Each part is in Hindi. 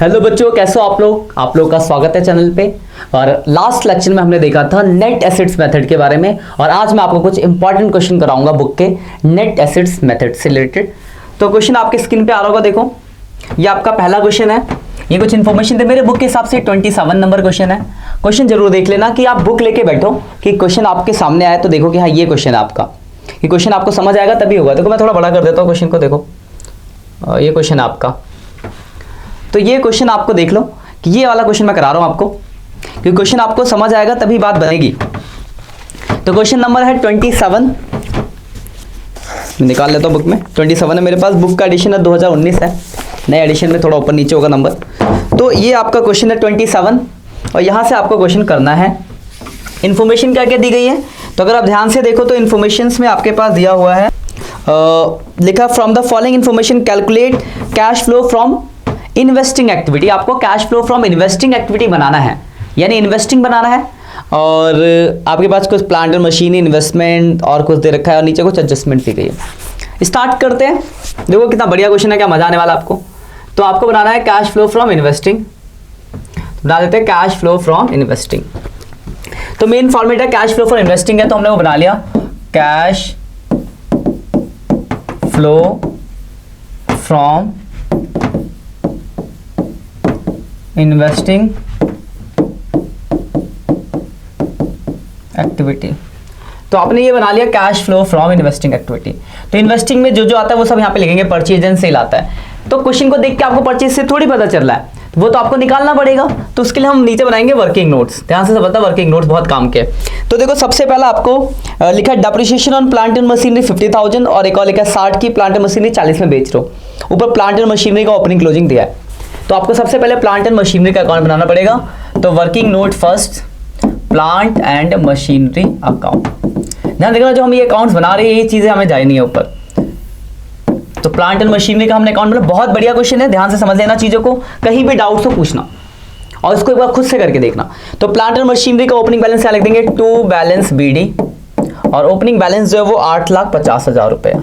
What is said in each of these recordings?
हेलो बच्चों, कैसे हो आप लोग का स्वागत है चैनल पे। और लास्ट लेक्चर में हमने देखा था नेट एसिड्स मेथड के बारे में, और आज मैं आपको कुछ इंपॉर्टेंट क्वेश्चन कराऊंगा बुक के नेट एसिड्स मेथड से रिलेटेड। तो क्वेश्चन आपके स्क्रीन पे आ रहा होगा, देखो ये आपका पहला क्वेश्चन है। ये कुछ इन्फॉर्मेशन थे मेरे बुक के हिसाब से 27 नंबर क्वेश्चन है। क्वेश्चन जरूर देख लेना कि आप बुक लेके बैठो कि क्वेश्चन आपके सामने आए तो देखो कि हाँ ये क्वेश्चन है आपका, ये क्वेश्चन आपको समझ आएगा तभी होगा। देखो मैं थोड़ा बड़ा कर देता हूँ क्वेश्चन को, देखो ये क्वेश्चन है आपका। तो ये क्वेश्चन आपको देख लो कि ये वाला क्वेश्चन मैं करा रहा हूं आपको, क्योंकि क्वेश्चन आपको समझ आएगा तभी बात बनेगी। तो क्वेश्चन नंबर है 27, निकाल लेता हूं बुक में। 27 है मेरे पास, बुक का एडिशन है 2019 है, नए एडिशन में थोड़ा ऊपर नीचे होगा नंबर। तो ये आपका क्वेश्चन है 27 और यहां से आपको क्वेश्चन करना है। इंफॉर्मेशन क्या क्या दी गई है, तो अगर आप ध्यान से देखो तो इंफॉर्मेशन में आपके पास दिया हुआ है, लिखा from the following information calculate cash flow from investing activity. आपको cash flow from investing activity बनाना है, यानी इन्वेस्टिंग बनाना है। और आपके पास कुछ प्लांट एंड मशीन इन्वेस्टमेंट और कुछ दे रखा है और नीचे कुछ एडजस्टमेंट दी गई है। स्टार्ट करते हैं। देखो कितना बढ़िया क्वेश्चन है, क्या मजा आने वाला आपको। तो आपको बनाना है कैश फ्लो फ्रॉम इन्वेस्टिंग, बना देते हैं कैश फ्लो फ्रॉम इन्वेस्टिंग। तो मेन फॉर्मेट है कैश फ्लो फ्रॉम इन्वेस्टिंग है, तो हमने वो बना लिया cash flow from investing activity. तो आपने ये बना लिया cash flow from investing activity. तो इन्वेस्टिंग में जो जो आता है वो सब यहाँ पे लिखेंगे, परचेज एंड सेल आता है। तो क्वेश्चन को देख के आपको परचेज से थोड़ी पता चल रहा है, वो तो आपको निकालना पड़ेगा। तो उसके लिए हम नीचे बनाएंगे वर्किंग नोट्स। ध्यान से समझना, वर्किंग नोट्स बहुत काम के। तो देखो सबसे पहला आपको लिखा है depreciation on plant and machinery 50,000, और एक और लिखा है 60 की प्लांट एंड मशीनरी 40 में बेच रहे हो। ऊपर प्लांट एंड मशीनरी का ओपनिंग क्लोजिंग दिया है। तो आपको सबसे पहले प्लांट एंड मशीनरी का अकाउंट बनाना पड़ेगा। तो working node first, plant and machinery account. ध्यान देखना, जो हम ये अकाउंट्स बना रहे हैं ये चीजें हमें जाए नहीं है ऊपर। तो प्लांट एंड मशीनरी का हमने अकाउंट बना, बहुत बढ़िया क्वेश्चन है, ध्यान से समझ लेना चीजों को, कहीं भी डाउट हो पूछना और इसको एक बार खुद से करके देखना। तो प्लांट एंड मशीनरी का ओपनिंग बैलेंस क्या लिख देंगे, टू बैलेंस BD, और ओपनिंग बैलेंस जो है वो 8,50,000 रुपये,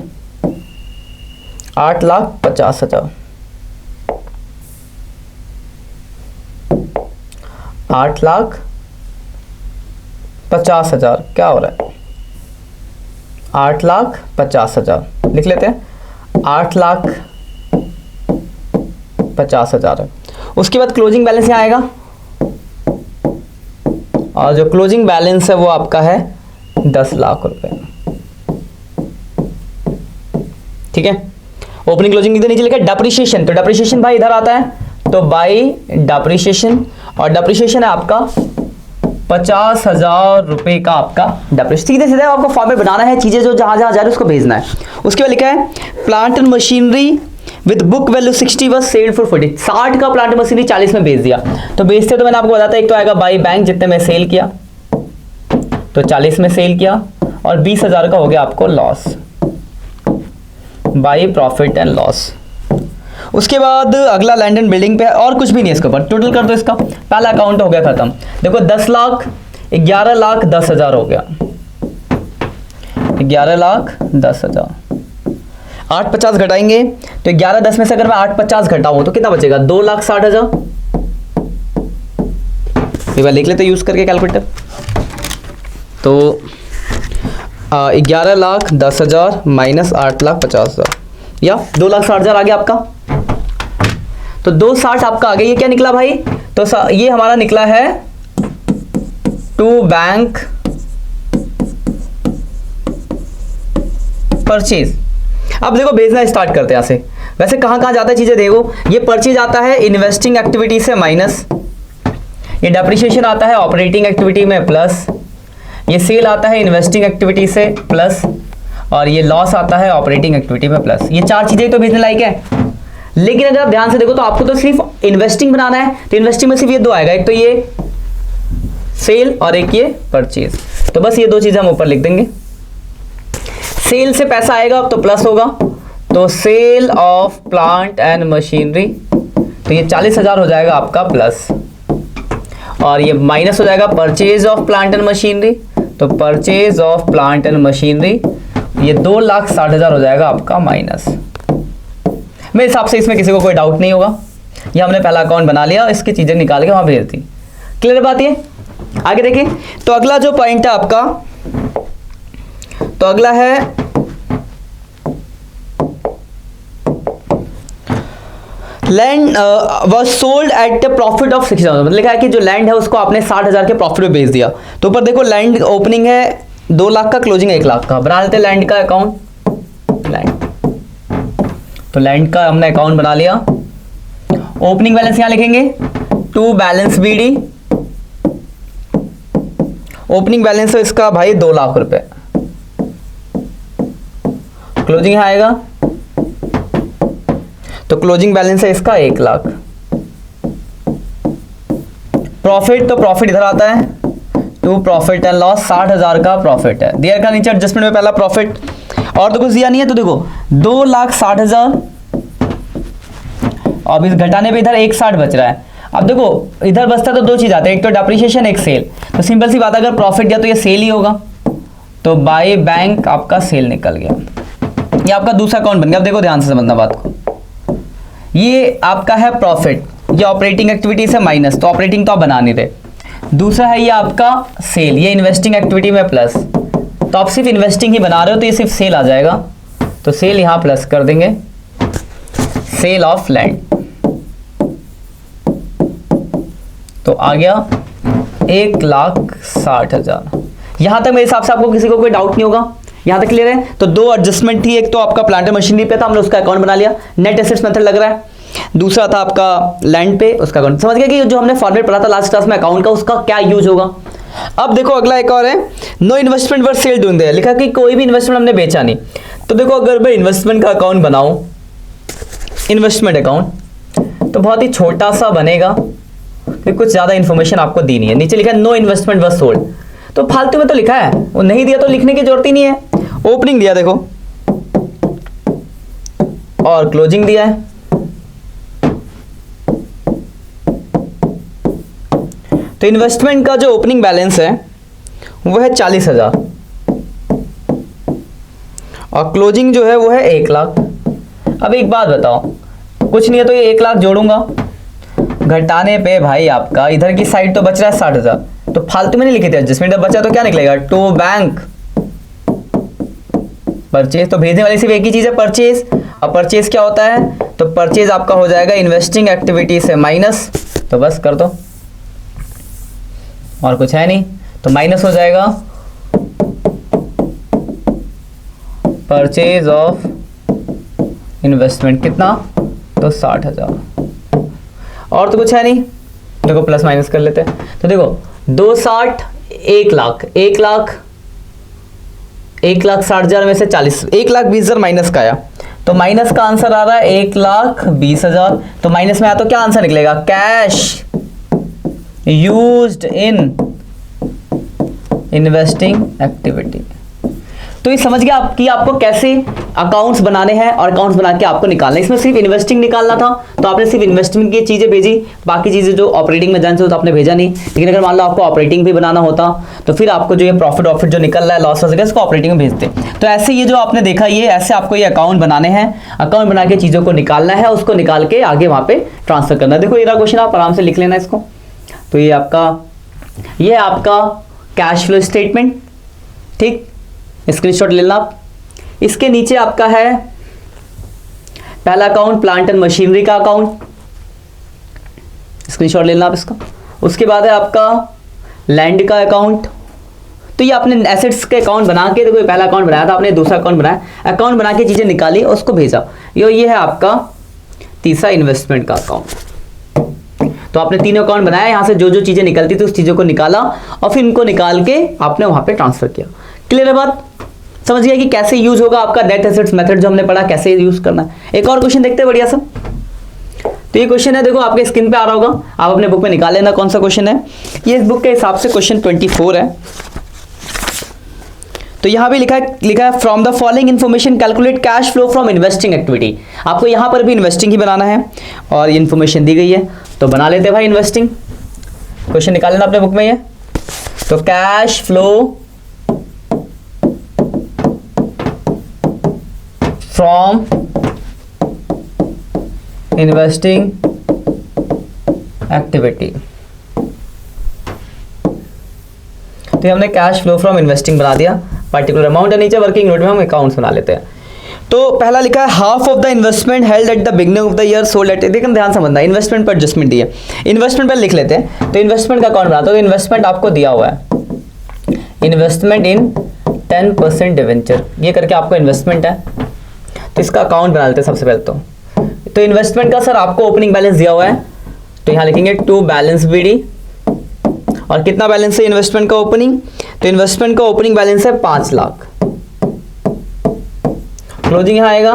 8,50,000, 8,50,000 क्या हो रहा है, 8,50,000 लिख लेते हैं, 8,50,000 है। उसके बाद क्लोजिंग बैलेंस यहाँ आएगा, और जो क्लोजिंग बैलेंस है वो आपका है 10 लाख रुपए। ठीक है, ओपनिंग क्लोजिंग इधर नीचे लिखा है डेप्रिसिएशन। तो डेप्रिसिएशन भाई इधर आता है, तो बाई डेप्रिसिएशन, और डेप्रिसिएशन है आपका 50,000 रुपए का आपका डेप्रिसिएशन। सीधे सीधे आपको फॉर्मेट बनाना है, चीजें जो जहां जहां जा रही है उसको भेजना है। उसके बाद लिखा है plant and machinery with book value 60 was sold for 40। 60 का प्लांट मशीनरी 40 में बेच दिया। तो बेचते तो मैंने आपको बताया एक तो आएगा बाई बैंक, जितने में सेल किया तो 40 में सेल किया, और 20,000 का हो गया आपको loss, by profit and loss. उसके बाद अगला लैंड एंड बिल्डिंग पे है, और कुछ भी नहीं है इसके ऊपर। टोटल कर दो इसका, पहला अकाउंट हो गया खत्म। देखो 10 लाख 11,10,000 हो गया, 11,10,000। 8,50 घटाएंगे तो 11,10 में से अगर मैं 8,50 घटाऊं तो कितना बचेगा, 2,60,000। एक बार लिख लेते यूज करके कैलकुलेटर। तो 11,10,000 माइनस 8,50,000 या 2,60,000 आ गया आपका। तो 2,60 आपका आ गया। ये क्या निकला भाई, तो ये हमारा निकला है टू बैंक परचेज। अब देखो भेजना स्टार्ट करते हैं यहाँ से। वैसे कहाँ कहाँ जाता है चीजें देखो, ये परचेज आता है इन्वेस्टिंग एक्टिविटी से माइनस, ये डेप्रिसिएशन आता है ऑपरेटिंग एक्टिविटी में प्लस, ये सेल आता है इन्वेस्टिंग एक्टिविटी से प्लस, और ये लॉस आता है ऑपरेटिंग एक्टिविटी में प्लस। ये चार चीजें तो भेजने लायक है। लेकिन अगर आप ध्यान से देखो तो आपको तो सिर्फ इन्वेस्टिंग बनाना है, तो इन्वेस्टिंग में सिर्फ ये दो आएगा, एक तो ये सेल और एक ये परचेज। तो बस ये दो चीजें हम ऊपर लिख देंगे। सेल से पैसा आएगा तो प्लस होगा, तो sale of plant and machinery, तो ये 40,000 हो जाएगा आपका प्लस, और ये माइनस हो जाएगा purchase of plant and machinery, तो purchase of plant and machinery ये 2,60,000 हो जाएगा आपका माइनस। मेरे हिसाब से इसमें किसी को कोई डाउट नहीं होगा। ये हमने पहला अकाउंट बना लिया, इसकी चीज़ें निकाल के वहाँ भेज दी। क्लियर बात ये? आगे देखिए, तो अगला जो पॉइंट है आपका, तो अगला है land was sold at the profit of 60,000। मतलब लिखा है कि जो लैंड है उसको आपने 60,000 के प्रॉफिट में बेच दिया। तो ऊपर देखो लैंड ओपनिंग है 2 लाख का, क्लोजिंग 1 लाख का। बना लेते हैं लैंड का अकाउंट। लैंड, तो लैंड का हमने अकाउंट बना लिया। ओपनिंग बैलेंस यहां लिखेंगे, to balance BD. Opening balance है इसका भाई 2 लाख रुपए। क्लोजिंग यहां आएगा, तो क्लोजिंग बैलेंस है इसका 1 लाख। प्रॉफिट, तो प्रॉफिट इधर आता है, टू प्रॉफिट एंड लॉस, 60,000 का प्रॉफिट है। दियर का नीचे एडजस्टमेंट में पहला प्रॉफिट, और तो कुछ दिया नहीं है। तो देखो 2,60,000, अब इस घटाने पे इधर 1,60 बच रहा है। अब देखो इधर बचता तो 2 चीज आते हैं, एक तो डेप्रिसिएशन, एक सेल। तो सिंपल सी बात है, अगर प्रॉफिट गया तो ये सेल ही होगा। तो बाय बैंक आपका सेल निकल गया, ये आपका दूसरा अकाउंट बन गया। अब देखो ध्यान से समझना बात को, ये आपका है प्रॉफिट, ये ऑपरेटिंग एक्टिविटी से माइनस, तो ऑपरेटिंग तो आप बना नहीं रहे। दूसरा है ये आपका सेल, ये इन्वेस्टिंग एक्टिविटी में प्लस। तो आप सिर्फ इन्वेस्टिंग ही बना रहे हो तो ये सिर्फ सेल आ जाएगा, तो सेल यहां प्लस कर देंगे, सेल ऑफ लैंड। तो आ गया 1,60,000। यहां तक मेरे हिसाब से आपको किसी को कोई डाउट नहीं होगा, यहां तक क्लियर है? तो 2 एडजस्टमेंट थी, एक तो आपका प्लांट एंड मशीनरी पे था, हमने उसका अकाउंट बना लिया, नेट एसेट्स मेथड लग रहा है। दूसरा था आपका लैंड पे, उसका अकाउंट। समझ गया कि जो हमने फॉर्मेट पढ़ा था लास्ट क्लास में अकाउंट का, उसका क्या यूज होगा। अब देखो अगला एक और है, no investment were sell during the year. लिखा कि कोई भी इन्वेस्टमेंट हमने बेचा नहीं। तो देखो अगर मैं इन्वेस्टमेंट का अकाउंट बनाऊं, इन्वेस्टमेंट अकाउंट, तो बहुत ही छोटा सा बनेगा, कि कुछ ज्यादा इंफॉर्मेशन आपको दी नहीं है। नीचे लिखा है नो इन्वेस्टमेंट वर सोल्ड, तो फालतू में तो लिखा है, वो नहीं दिया तो लिखने की जरूरत ही नहीं है। ओपनिंग दिया देखो, और क्लोजिंग दिया है। तो इन्वेस्टमेंट का जो ओपनिंग बैलेंस है वो है 40,000, और क्लोजिंग जो है वो है 1 लाख। अब एक बात बताओ, कुछ नहीं है तो ये 1 लाख जोड़ूंगा, घटाने पे भाई आपका इधर की साइड तो बच रहा है 60,000, तो फालतू में नहीं लिखे थे एडजस्टमेंट। जब बचा तो क्या निकलेगा, टू बैंक परचेज। तो भेजने वाली सिर्फ एक ही चीज है, परचेज। अब परचेज क्या होता है, तो परचेज आपका हो जाएगा इन्वेस्टिंग एक्टिविटी से माइनस, तो बस कर दो, और कुछ है नहीं, तो माइनस हो जाएगा परचेज ऑफ इन्वेस्टमेंट, कितना, तो 60,000, और तो कुछ है नहीं। देखो प्लस माइनस कर लेते हैं, तो देखो 2,60, 1 लाख, 1,60,000 में से 40, 1,20,000 माइनस का आया, तो माइनस का आंसर आ रहा है 1,20,000। तो माइनस में आया तो क्या आंसर निकलेगा, cash used in investing activity. तो ये समझ गया कि आपको कैसे अकाउंट्स बनाने हैं और अकाउंट्स बना के आपको निकालना है। इसमें सिर्फ इन्वेस्टिंग निकालना था, तो आपने सिर्फ इन्वेस्टमेंट की चीजें भेजी, बाकी चीजें जो ऑपरेटिंग में जाने से तो आपने भेजा नहीं। लेकिन अगर मान लो आपको ऑपरेटिंग भी बनाना होता, तो फिर आपको जो ये प्रॉफिट ऑफिट जो निकल रहा है, लॉस वगैरह, इसको ऑपरेटिंग में भेजते। तो ऐसे ये जो आपने देखा, ये ऐसे आपको ये अकाउंट बनाने हैं, अकाउंट बना के चीजों को निकालना है, उसको निकाल के आगे वहां पे ट्रांसफर करना है। देखो ये क्वेश्चन आप आराम से लिख लेना इसको। तो ये आपका कैश फ्लो स्टेटमेंट, ठीक, स्क्रीनशॉट ले लेना आप। इसके नीचे आपका है पहला अकाउंट प्लांट एंड मशीनरी का अकाउंट, स्क्रीनशॉट ले लेना आप इसका। उसके बाद है आपका लैंड का अकाउंट। तो ये आपने एसेट्स के अकाउंट बना के, देखो पहला अकाउंट बनाया था आपने, दूसरा अकाउंट बनाया, अकाउंट बना के चीजें निकाली और उसको भेजा। ये है आपका तीसरा इन्वेस्टमेंट का अकाउंट। तो आपने तीनों अकाउंट बनाया, यहां से जो जो चीजें निकलती थी उस चीजों को निकाला और फिर इनको निकाल के आपने वहां पे ट्रांसफर किया। क्लियर है बात? समझ गया कि कैसे यूज होगा आपका नेट एसेट्स मेथड जो हमने पढ़ा, कैसे यूज करना है। एक और क्वेश्चन देखते हैं बढ़िया सा। तो ये क्वेश्चन है, देखो आपके स्क्रीन पे आ रहा होगा, आप अपने बुक में निकाल लेना कौन सा क्वेश्चन है। ये इस बुक के हिसाब से क्वेश्चन 24 है। तो यहां भी लिखा है from the following information calculate cash flow from investing activity. आपको यहां पर भी इन्वेस्टिंग ही बनाना है और ये इन्फॉर्मेशन दी गई है, तो बना लेते हैं भाई इन्वेस्टिंग। क्वेश्चन निकाल लेना अपने बुक में। ये तो cash flow from investing activity. तो हमने कैश फ्लो फ्रॉम इन्वेस्टिंग बना दिया, पर्टिकुलर अमाउंट है, नीचे वर्किंग नोट में हम अकाउंट्स बना लेते हैं। तो पहला लिखा है half of the investment held at the beginning of the year sold at, देखिए ध्यान समझना, इन्वेस्टमेंट पर एडजस्टमेंट दी है, इन्वेस्टमेंट पर लिख लेते हैं। तो इन्वेस्टमेंट का अकाउंट बनाते हो, इन्वेस्टमेंट आपको दिया हुआ है, इन्वेस्टमेंट इन 10% डिवेंचर, ये करके आपको इन्वेस्टमेंट है, तो इसका अकाउंट बना लेते हैं सबसे पहले। तो इन्वेस्टमेंट का सर आपको ओपनिंग बैलेंस दिया हुआ है, तो यहाँ लिखेंगे टू बैलेंस बीडी, और कितना बैलेंस है इन्वेस्टमेंट का ओपनिंग, तो इन्वेस्टमेंट का ओपनिंग बैलेंस है 5 लाख, क्लोजिंग यहाँ आएगा,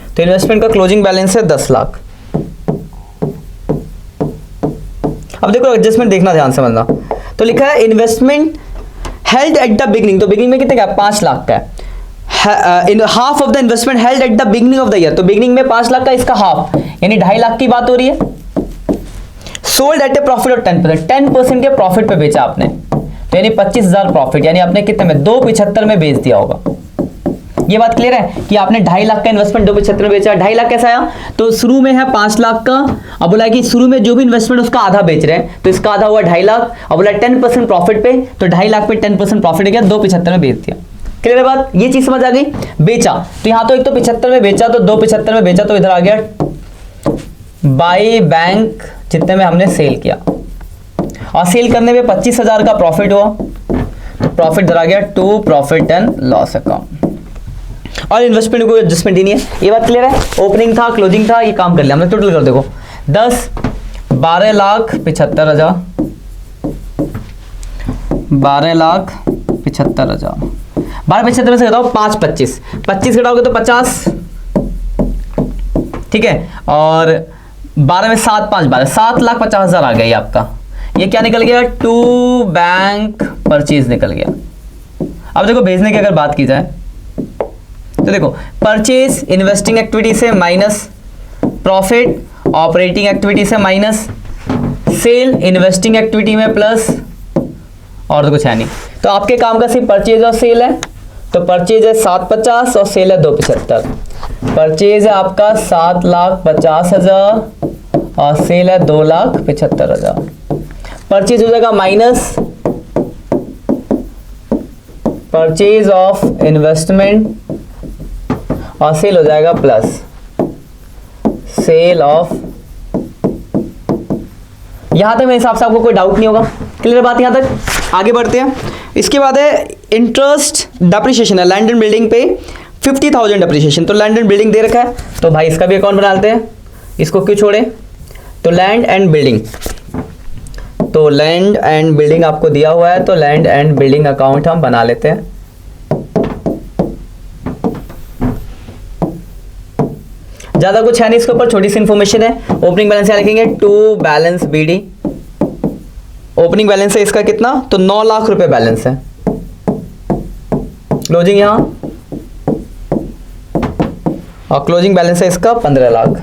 तो इन्वेस्टमेंट का क्लोजिंग बैलेंस है 10 लाख। अब देखो एडजस्टमेंट देखना, ध्यान समझना, तो लिखा है investment held at the beginning, तो बिगिनिंग में कितने का 5 लाख का है, half of the investment held at the beginning of the year, तो बिगिनिंग में 5 लाख का, इसका हाफ यानी 2.5 लाख की बात हो रही है। Sold at A profit of 10%, 10% के प्रॉफिट पे बेचा आपने, तो यानी 25,000 प्रॉफिट, यानी आपने कितने में 2.75 में बेच दिया होगा। ये बात क्लियर है कि आपने 2.5 लाख का इन्वेस्टमेंट 2.75 में बेचा। 2.5 लाख कैसा आया, तो शुरू में है 5 लाख का, अब बोला कि शुरू में जो भी इन्वेस्टमेंट उसका आधा बेच रहे हैं, तो इसका आधा हुआ 2.5 लाख, अब बोला 10% प्रॉफिट पे, तो 2.5 लाख पे 10% प्रॉफिट गया, 2.75 में बेच दिया। क्लियर है बात, ये चीज समझ आ गई। बेचा तो यहाँ तो एक तो 75 में बेचा, तो 2.75 में बेचा, तो इधर आ गया बाई बैंक, जितने में हमने सेल किया, और सेल करने में 25,000 का प्रॉफिट हुआ, तो प्रॉफिट इधर आ गया to profit and loss account, और इन्वेस्टमेंट को एडजस्टमेंट ही नहीं है। ये बात क्लियर है, ओपनिंग था क्लोजिंग था, ये काम कर लिया हमने। टोटल कर देखो 10 12,75,000, 12,75,000, 12,75,000 में से घटाओ 5,25, 25 घटाओगे तो 50, ठीक है, और 12 में 7 5 12, 7,50,000 आ गया ये आपका। ये क्या निकल गया, टू बैंक परचेज निकल गया। अब देखो भेजने की अगर बात की जाए तो देखो परचेज इन्वेस्टिंग एक्टिविटी से माइनस, प्रॉफिट ऑपरेटिंग एक्टिविटी से माइनस, सेल इन्वेस्टिंग एक्टिविटी में प्लस, और तो कुछ है नहीं। तो आपके काम का सिर्फ परचेज और सेल है, तो परचेज है 750 और सेल है 275। परचेज है आपका 7,50,000 और सेल है 2,75,000। परचेज हो जाएगा माइनस परचेज ऑफ इन्वेस्टमेंट, और सेल हो जाएगा प्लस सेल ऑफ। यहां तक मेरे हिसाब से आपको कोई डाउट नहीं होगा, क्लियर बात यहां तक। आगे बढ़ते हैं, इसके बाद है इंटरेस्ट डेप्रिसिएशन है, लैंड एंड बिल्डिंग पे 50,000 डेप्रिसिएशन, तो लैंड एंड बिल्डिंग दे रखा है, तो भाई इसका भी अकाउंट बना लेते हैं, इसको क्यों छोड़े। तो लैंड एंड बिल्डिंग, तो लैंड एंड बिल्डिंग आपको दिया हुआ है, तो लैंड एंड बिल्डिंग अकाउंट हम बना लेते हैं। ज्यादा कुछ है नहीं इसके ऊपर, छोटी सी इंफॉर्मेशन है। ओपनिंग बैलेंस यहाँ लिखेंगे to balance BD, opening balance है इसका कितना, तो 9 लाख रुपए बैलेंस है। क्लोजिंग यहां, और क्लोजिंग बैलेंस है इसका 15 लाख।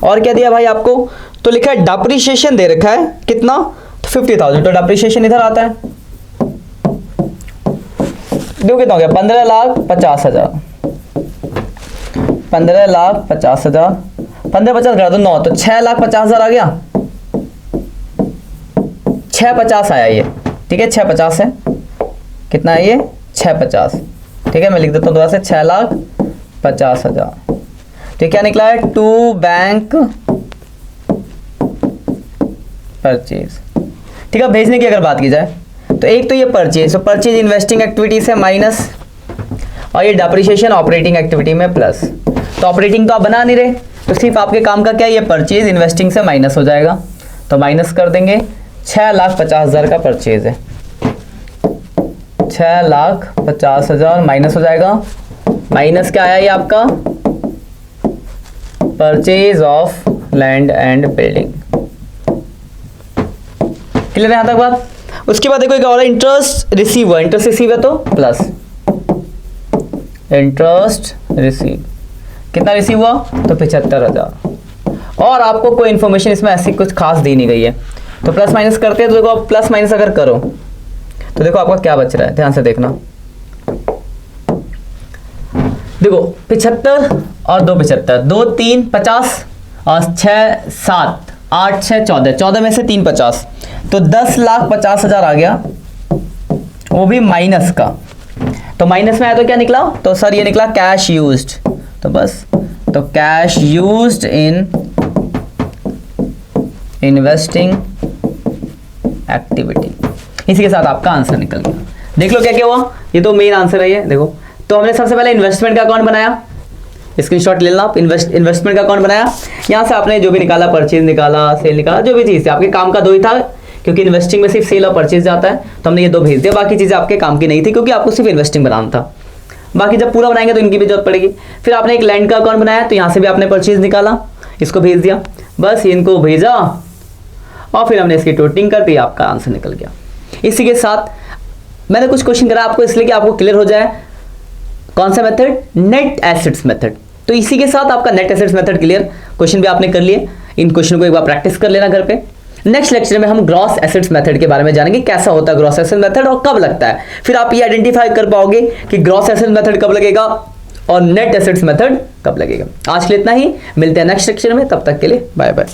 और क्या दिया भाई आपको, तो लिखा है डेप्रिसिएशन दे रखा है कितना, तो 50,000, तो डेप्रिसिएशन इधर आता है, दो कितना हो गया 15,50,000, 15,50,000, 15,50 घटा दो 9, तो 6,50,000 आ गया, 650 आया ये, ठीक है 650 है, कितना है ये 650, ठीक है मैं लिख देता हूँ दोबारा से 6,50,000। तो क्या निकला है, टू बैंक परचेज, ठीक है। भेजने की अगर बात की जाए तो एक तो ये परचेज, तो परचेज इन्वेस्टिंग एक्टिविटी से माइनस, और ये डेप्रिसिएशन ऑपरेटिंग एक्टिविटी में प्लस। तो ऑपरेटिंग तो आप बना नहीं रहे, तो सिर्फ आपके काम का क्या है, ये परचेज इन्वेस्टिंग से माइनस हो जाएगा, तो माइनस कर देंगे। 6,50,000 का परचेज है, 6,50,000 माइनस हो जाएगा, माइनस क्या आया ये आपका purchase of land and building. Clear है यहां तक बात। उसके बाद देखो एक और इंटरेस्ट रिसीव हुआ, इंटरेस्ट रिसीव है तो प्लस इंटरेस्ट रिसीव, कितना रिसीव हुआ, तो 75,000। और आपको कोई इंफॉर्मेशन इसमें ऐसी कुछ खास दी नहीं गई है, तो प्लस माइनस करते हैं, तो देखो प्लस माइनस अगर करो तो देखो आपका क्या बच रहा है, ध्यान से देखना। देखो 75 और 2 75, 2 3 50 और 6 7 8 6 14, 14 में से 3 50, तो 10,50,000 आ गया, वो भी माइनस का। तो माइनस में आया तो क्या निकला, तो सर ये निकला कैश यूज्ड। तो बस, तो cash used in investing activity, इसी के साथ आपका आंसर निकल गया। देख लो क्या क्या हुआ, ये तो मेन आंसर है ये। देखो, तो हमने सबसे पहले इन्वेस्टमेंट का अकाउंट बनाया, स्क्रीनशॉट ले लेना आप। इन्वेस्टमेंट का अकाउंट बनाया, यहाँ से आपने जो भी निकाला, परचेज निकाला, सेल निकाला, जो भी चीज़ थी आपके काम का 2 ही था, क्योंकि इन्वेस्टिंग में सिर्फ सेल और परचेज जाता है, तो हमने ये 2 भेज दिया। बाकी चीज़ें आपके काम की नहीं थी, क्योंकि आपको सिर्फ इन्वेस्टिंग बनाना था। बाकी जब पूरा बनाएंगे तो इनकी भी जरूरत पड़ेगी। फिर आपने एक लैंड का अकाउंट बनाया, तो यहाँ से भी आपने परचेज निकाला, इसको भेज दिया, बस इनको भेजा और फिर हमने इसकी टोटलिंग कर दी, आपका आंसर निकल गया। इसी के साथ मैंने कुछ क्वेश्चन करा आपको, इसलिए कि आपको क्लियर हो जाए कौन सा मेथड, नेट एसेट्स मेथड। तो इसी के साथ आपका net assets method clear, question भी आपने कर लिए। इन क्वेश्चन को एक बार प्रैक्टिस कर लेना घर पे। नेक्स्ट लेक्चर में हम ग्रॉस एसेट्स मेथड के बारे में जानेंगे, कैसा होता है ग्रॉस एसेट मेथड और कब लगता है। फिर आप ये आइडेंटिफाई कर पाओगे कि ग्रॉस एसेट मेथड कब लगेगा और नेट एसेट्स मेथड कब लगेगा। आज के लिए इतना ही, मिलते हैं नेक्स्ट लेक्चर में, तब तक के लिए बाय बाय।